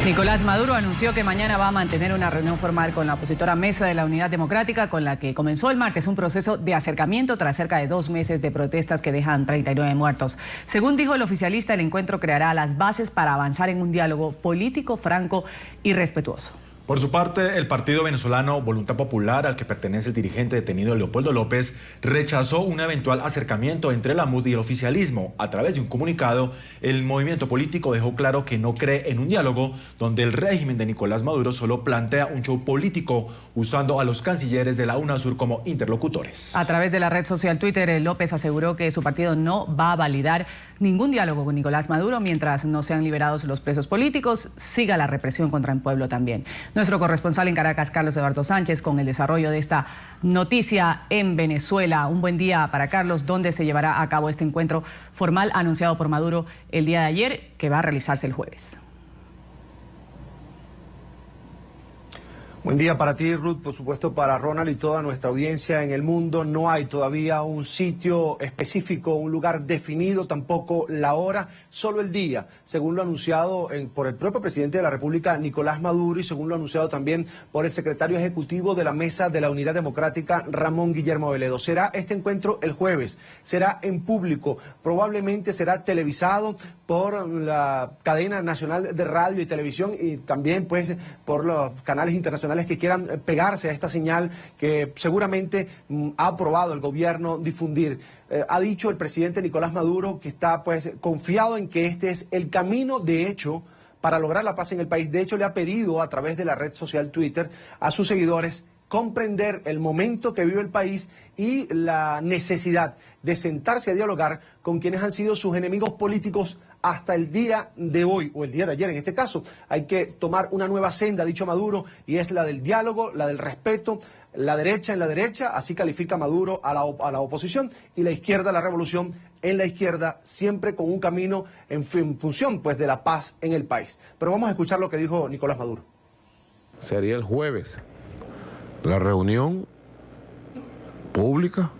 Nicolás Maduro anunció que mañana va a mantener una reunión formal con la opositora Mesa de la Unidad Democrática, con la que comenzó el martes un proceso de acercamiento tras cerca de 2 meses de protestas que dejan 39 muertos. Según dijo el oficialista, el encuentro creará las bases para avanzar en un diálogo político, franco y respetuoso. Por su parte, el partido venezolano Voluntad Popular, al que pertenece el dirigente detenido Leopoldo López, rechazó un eventual acercamiento entre la MUD y el oficialismo. A través de un comunicado, el movimiento político dejó claro que no cree en un diálogo donde el régimen de Nicolás Maduro solo plantea un show político usando a los cancilleres de la UNASUR como interlocutores. A través de la red social Twitter, López aseguró que su partido no va a validar ningún diálogo con Nicolás Maduro mientras no sean liberados los presos políticos, siga la represión contra el pueblo también. Nuestro corresponsal en Caracas, Carlos Eduardo Sánchez, con el desarrollo de esta noticia en Venezuela. Un buen día para Carlos, donde se llevará a cabo este encuentro formal anunciado por Maduro el día de ayer, que va a realizarse el jueves. Buen día para ti, Ruth, por supuesto para Ronald y toda nuestra audiencia en el mundo. No hay todavía un sitio específico, un lugar definido, tampoco la hora, solo el día, según lo anunciado por el propio presidente de la República, Nicolás Maduro, y según lo anunciado también por el secretario ejecutivo de la Mesa de la Unidad Democrática, Ramón Guillermo Veledo. Será este encuentro el jueves, será en público, probablemente será televisado por la cadena nacional de radio y televisión y también pues por los canales internacionales que quieran pegarse a esta señal que seguramente ha aprobado el gobierno difundir. Ha dicho el presidente Nicolás Maduro que está pues confiado en que este es el camino de hecho para lograr la paz en el país. De hecho, le ha pedido a través de la red social Twitter a sus seguidores comprender el momento que vive el país y la necesidad de sentarse a dialogar con quienes han sido sus enemigos políticos hasta el día de hoy, o el día de ayer en este caso. Hay que tomar una nueva senda, ha dicho Maduro, y es la del diálogo, la del respeto, la derecha en la derecha, así califica Maduro a la oposición, y la izquierda, la revolución en la izquierda, siempre con un camino en función pues de la paz en el país. Pero vamos a escuchar lo que dijo Nicolás Maduro. Sería el jueves la reunión pública,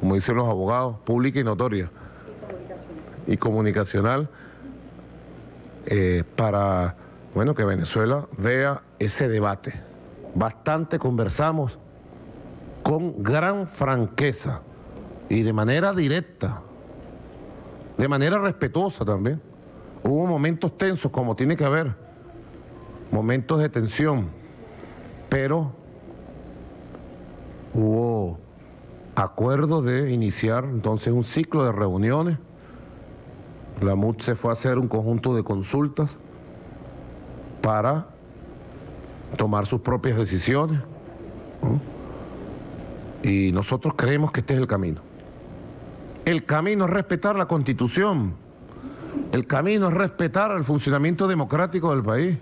como dicen los abogados, pública y notoria, y comunicacional, para bueno, que Venezuela vea ese debate. Bastante conversamos con gran franqueza y de manera directa, de manera respetuosa también. Hubo momentos tensos, como tiene que haber, momentos de tensión, pero hubo acuerdo de iniciar entonces un ciclo de reuniones. La MUD se fue a hacer un conjunto de consultas para tomar sus propias decisiones, ¿no? Y nosotros creemos que este es el camino. El camino es respetar la Constitución, el camino es respetar el funcionamiento democrático del país.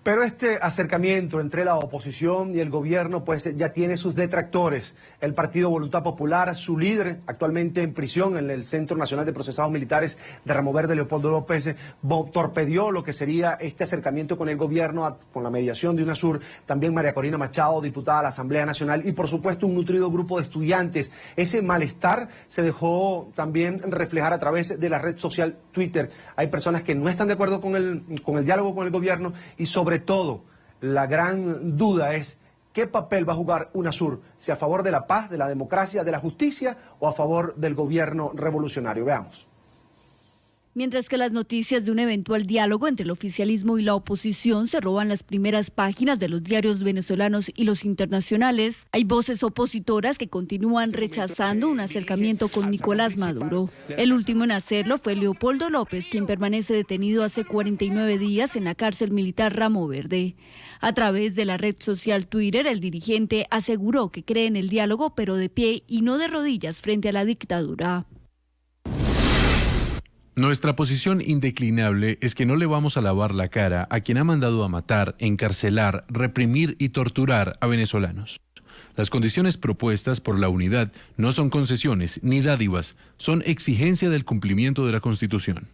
Pero este acercamiento entre la oposición y el gobierno pues ya tiene sus detractores. El partido Voluntad Popular, su líder, actualmente en prisión en el Centro Nacional de Procesados Militares de Ramo Verde, Leopoldo López, torpedió lo que sería este acercamiento con el gobierno, con la mediación de UNASUR. También María Corina Machado, diputada a la Asamblea Nacional, y por supuesto un nutrido grupo de estudiantes. Ese malestar se dejó también reflejar a través de la red social Twitter. Hay personas que no están de acuerdo con el diálogo con el gobierno, y sobre todo, la gran duda es qué papel va a jugar UNASUR, si a favor de la paz, de la democracia, de la justicia o a favor del gobierno revolucionario. Veamos. Mientras que las noticias de un eventual diálogo entre el oficialismo y la oposición se roban las primeras páginas de los diarios venezolanos y los internacionales, hay voces opositoras que continúan rechazando un acercamiento con Nicolás Maduro. El último en hacerlo fue Leopoldo López, quien permanece detenido hace 49 días en la cárcel militar Ramo Verde. A través de la red social Twitter, el dirigente aseguró que cree en el diálogo, pero de pie y no de rodillas frente a la dictadura. Nuestra posición indeclinable es que no le vamos a lavar la cara a quien ha mandado a matar, encarcelar, reprimir y torturar a venezolanos. Las condiciones propuestas por la unidad no son concesiones ni dádivas, son exigencia del cumplimiento de la Constitución.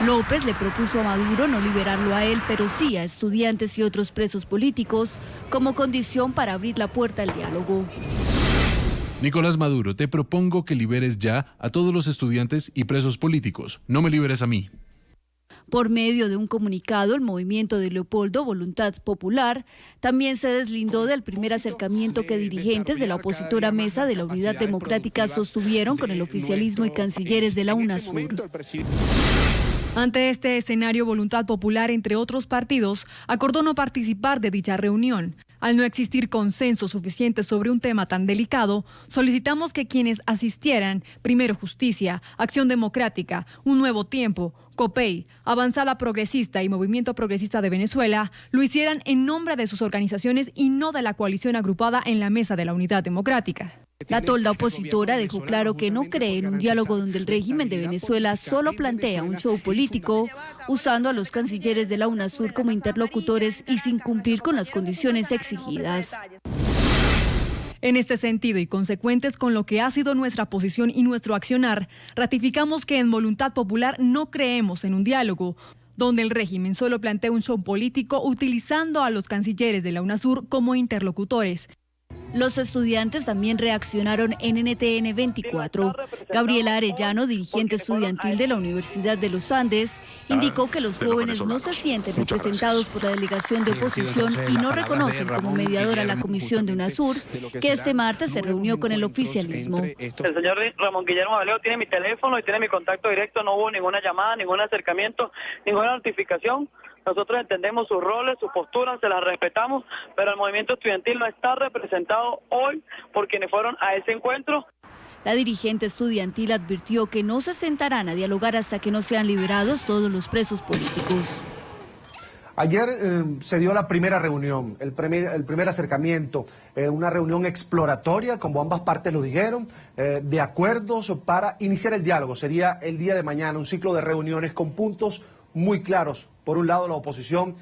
López le propuso a Maduro no liberarlo a él, pero sí a estudiantes y otros presos políticos, como condición para abrir la puerta al diálogo. Nicolás Maduro, te propongo que liberes ya a todos los estudiantes y presos políticos. No me liberes a mí. Por medio de un comunicado, el movimiento de Leopoldo, Voluntad Popular, también se deslindó del primer acercamiento que dirigentes de la opositora Mesa de la Unidad Democrática sostuvieron con el oficialismo y cancilleres de la UNASUR. Ante este escenario, Voluntad Popular, entre otros partidos, acordó no participar de dicha reunión. Al no existir consenso suficiente sobre un tema tan delicado, solicitamos que quienes asistieran, Primero Justicia, Acción Democrática, Un Nuevo Tiempo, COPEI, Avanzada Progresista y Movimiento Progresista de Venezuela, lo hicieran en nombre de sus organizaciones y no de la coalición agrupada en la Mesa de la Unidad Democrática. La tolda opositora dejó claro que no cree en un diálogo donde el régimen de Venezuela solo plantea un show político, usando a los cancilleres de la UNASUR como interlocutores y sin cumplir con las condiciones exigidas. En este sentido y consecuentes con lo que ha sido nuestra posición y nuestro accionar, ratificamos que en Voluntad Popular no creemos en un diálogo, donde el régimen solo plantea un show político utilizando a los cancilleres de la UNASUR como interlocutores. Los estudiantes también reaccionaron en NTN 24. Gabriela Arellano, dirigente estudiantil de la Universidad de los Andes, indicó que los jóvenes no se sienten representados por la delegación de oposición y no reconocen como mediadora la comisión de UNASUR, que este martes se reunió con el oficialismo. El señor Ramón Guillermo Abeledo tiene mi teléfono y tiene mi contacto directo, no hubo ninguna llamada, ningún acercamiento, ninguna notificación. Nosotros entendemos sus roles, sus posturas, se las respetamos, pero el movimiento estudiantil no está representado hoy por quienes fueron a ese encuentro. La dirigente estudiantil advirtió que no se sentarán a dialogar hasta que no sean liberados todos los presos políticos. Ayer se dio la primera reunión, el primer acercamiento, una reunión exploratoria, como ambas partes lo dijeron, de acuerdos para iniciar el diálogo. Sería el día de mañana un ciclo de reuniones con puntos muy claros. Por un lado, la oposición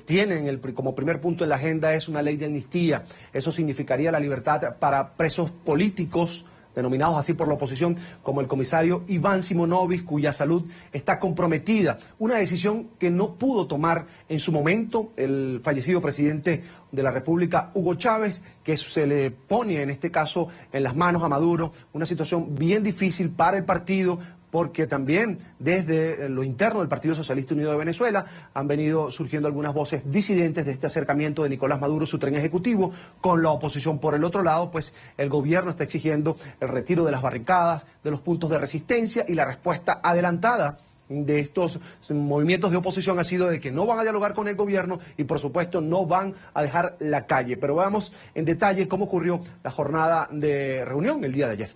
tiene como primer punto en la agenda es una ley de amnistía. Eso significaría la libertad para presos políticos, denominados así por la oposición, como el comisario Iván Simonovic, cuya salud está comprometida. Una decisión que no pudo tomar en su momento el fallecido presidente de la República, Hugo Chávez, que se le pone en este caso en las manos a Maduro, una situación bien difícil para el partido, porque también desde lo interno del Partido Socialista Unido de Venezuela han venido surgiendo algunas voces disidentes de este acercamiento de Nicolás Maduro, su tren ejecutivo, con la oposición. Por el otro lado, pues el gobierno está exigiendo el retiro de las barricadas, de los puntos de resistencia, y la respuesta adelantada de estos movimientos de oposición ha sido de que no van a dialogar con el gobierno y por supuesto no van a dejar la calle. Pero veamos en detalle cómo ocurrió la jornada de reunión el día de ayer.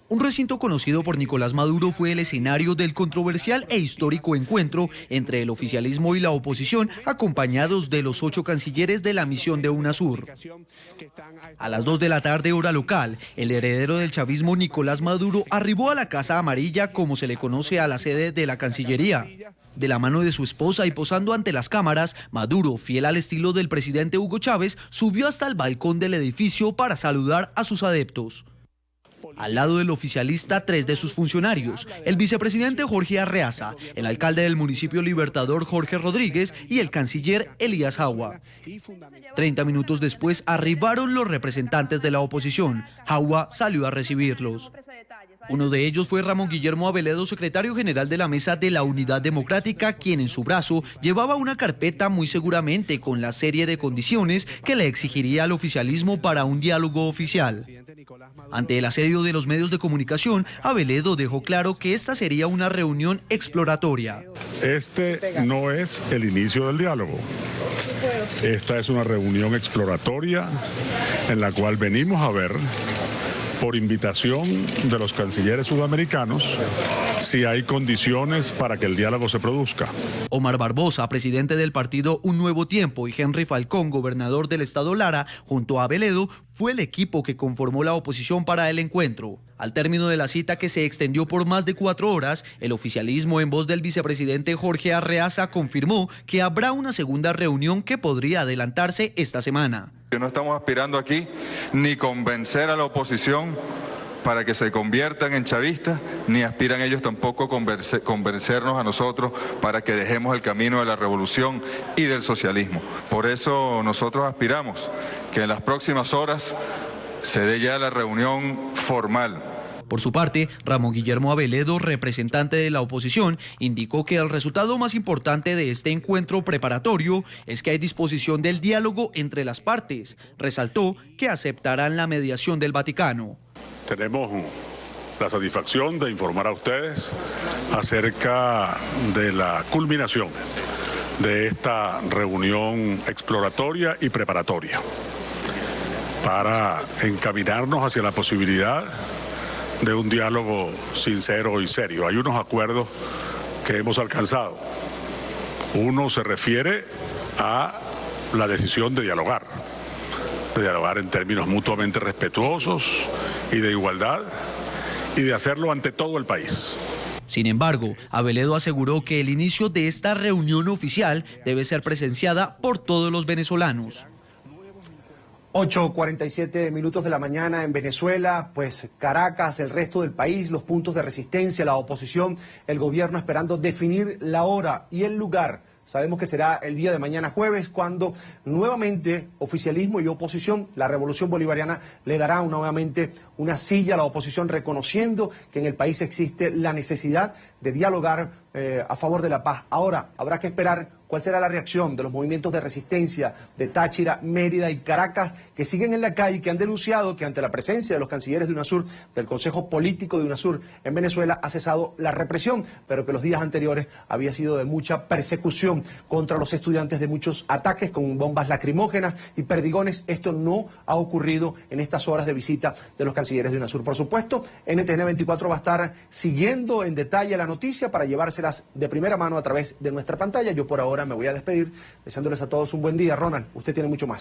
Un recinto conocido por Nicolás Maduro fue el escenario del controversial e histórico encuentro entre el oficialismo y la oposición, acompañados de los 8 cancilleres de la misión de UNASUR. A las 2 de la tarde, hora local, el heredero del chavismo Nicolás Maduro arribó a la Casa Amarilla, como se le conoce a la sede de la Cancillería. De la mano de su esposa y posando ante las cámaras, Maduro, fiel al estilo del presidente Hugo Chávez, subió hasta el balcón del edificio para saludar a sus adeptos. Al lado del oficialista, 3 de sus funcionarios, el vicepresidente Jorge Arreaza, el alcalde del municipio Libertador Jorge Rodríguez y el canciller Elías Jaua. 30 minutos después arribaron los representantes de la oposición. Jaua salió a recibirlos. Uno de ellos fue Ramón Guillermo Abeledo, secretario general de la Mesa de la Unidad Democrática, quien en su brazo llevaba una carpeta muy seguramente con la serie de condiciones que le exigiría al oficialismo para un diálogo oficial. Ante el asedio de los medios de comunicación, Abeledo dejó claro que esta sería una reunión exploratoria. Este no es el inicio del diálogo. Esta es una reunión exploratoria en la cual venimos a ver, por invitación de los cancilleres sudamericanos, si hay condiciones para que el diálogo se produzca. Omar Barbosa, presidente del partido Un Nuevo Tiempo, y Henry Falcón, gobernador del estado Lara, junto a Abeledo, fue el equipo que conformó la oposición para el encuentro. Al término de la cita, que se extendió por más de 4 horas, el oficialismo, en voz del vicepresidente Jorge Arreaza, confirmó que habrá una segunda reunión que podría adelantarse esta semana. No estamos aspirando aquí ni convencer a la oposición para que se conviertan en chavistas, ni aspiran ellos tampoco a convencernos a nosotros para que dejemos el camino de la revolución y del socialismo. Por eso nosotros aspiramos que en las próximas horas se dé ya la reunión formal. Por su parte, Ramón Guillermo Aveledo, representante de la oposición, indicó que el resultado más importante de este encuentro preparatorio es que hay disposición del diálogo entre las partes. Resaltó que aceptarán la mediación del Vaticano. Tenemos la satisfacción de informar a ustedes acerca de la culminación de esta reunión exploratoria y preparatoria para encaminarnos hacia la posibilidad de un diálogo sincero y serio. Hay unos acuerdos que hemos alcanzado. Uno se refiere a la decisión de dialogar en términos mutuamente respetuosos y de igualdad, y de hacerlo ante todo el país. Sin embargo, Aveledo aseguró que el inicio de esta reunión oficial debe ser presenciada por todos los venezolanos. 8:47 minutos de la mañana en Venezuela, pues Caracas, el resto del país, los puntos de resistencia, la oposición, el gobierno esperando definir la hora y el lugar. Sabemos que será el día de mañana jueves cuando nuevamente oficialismo y oposición, la revolución bolivariana le dará nuevamente una silla a la oposición reconociendo que en el país existe la necesidad de dialogar a favor de la paz. Ahora habrá que esperar cuál será la reacción de los movimientos de resistencia de Táchira, Mérida y Caracas que siguen en la calle y que han denunciado que ante la presencia de los cancilleres de UNASUR, del Consejo Político de UNASUR en Venezuela, ha cesado la represión, pero que los días anteriores había sido de mucha persecución contra los estudiantes, de muchos ataques con bombas lacrimógenas y perdigones. Esto no ha ocurrido en estas horas de visita de los cancilleres de UNASUR. Por supuesto, NTN 24 va a estar siguiendo en detalle la noticia para llevárselas de primera mano a través de nuestra pantalla. Yo por ahora me voy a despedir, deseándoles a todos un buen día. Ronald, usted tiene mucho más.